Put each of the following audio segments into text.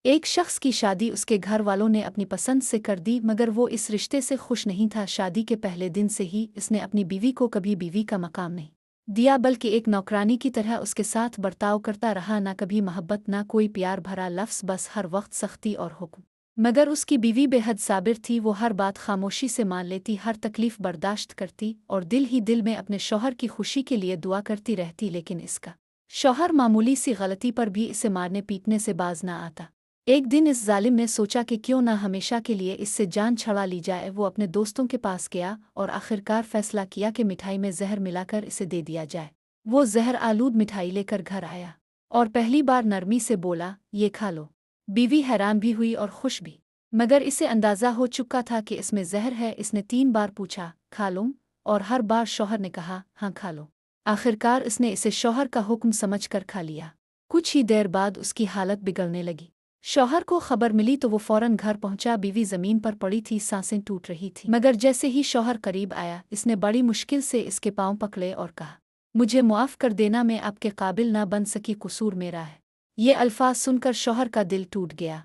ایک شخص کی شادی اس کے گھر والوں نے اپنی پسند سے کر دی، مگر وہ اس رشتے سے خوش نہیں تھا۔ شادی کے پہلے دن سے ہی اس نے اپنی بیوی کو کبھی بیوی کا مقام نہیں دیا، بلکہ ایک نوکرانی کی طرح اس کے ساتھ برتاؤ کرتا رہا۔ نہ کبھی محبت، نہ کوئی پیار بھرا لفظ، بس ہر وقت سختی اور حکم۔ مگر اس کی بیوی بے حد صابر تھی، وہ ہر بات خاموشی سے مان لیتی، ہر تکلیف برداشت کرتی اور دل ہی دل میں اپنے شوہر کی خوشی کے لیے دعا کرتی رہتی۔ لیکن اس کا شوہر معمولی سی غلطی پر بھی اسے مارنے پیٹنے سے باز نہ آتا۔ ایک دن اس ظالم نے سوچا کہ کیوں نہ ہمیشہ کے لیے اس سے جان چھڑا لی جائے۔ وہ اپنے دوستوں کے پاس گیا اور آخرکار فیصلہ کیا کہ مٹھائی میں زہر ملا کر اسے دے دیا جائے۔ وہ زہر آلود مٹھائی لے کر گھر آیا اور پہلی بار نرمی سے بولا، یہ کھا لو۔ بیوی حیران بھی ہوئی اور خوش بھی، مگر اسے اندازہ ہو چکا تھا کہ اس میں زہر ہے۔ اس نے 3 بار پوچھا، کھا لوں؟ اور ہر بار شوہر نے کہا، ہاں کھا لو۔ آخرکار اس نے اسے شوہر کا حکم سمجھ کر کھا لیا۔ کچھ ہی دیر بعد اس کی حالت بگڑنے لگی۔ شوہر کو خبر ملی تو وہ فوراً گھر پہنچا۔ بیوی زمین پر پڑی تھی، سانسیں ٹوٹ رہی تھی، مگر جیسے ہی شوہر قریب آیا، اس نے بڑی مشکل سے اس کے پاؤں پکڑے اور کہا، مجھے معاف کر دینا، میں آپ کے قابل نہ بن سکی، قصور میرا ہے۔ یہ الفاظ سن کر شوہر کا دل ٹوٹ گیا۔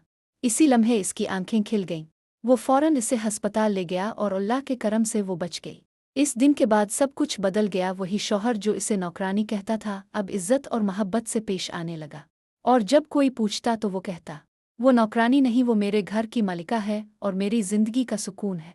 اسی لمحے اس کی آنکھیں کھل گئیں۔ وہ فوراً اسے ہسپتال لے گیا اور اللہ کے کرم سے وہ بچ گئی۔ اس دن کے بعد سب کچھ بدل گیا۔ وہی شوہر جو اسے نوکرانی کہتا تھا، اب عزت اور محبت سے پیش آنے لگا، اور جب کوئی پوچھتا تو وہ کہتا، وہ نوکرانی نہیں، وہ میرے گھر کی مالکہ ہے اور میری زندگی کا سکون ہے۔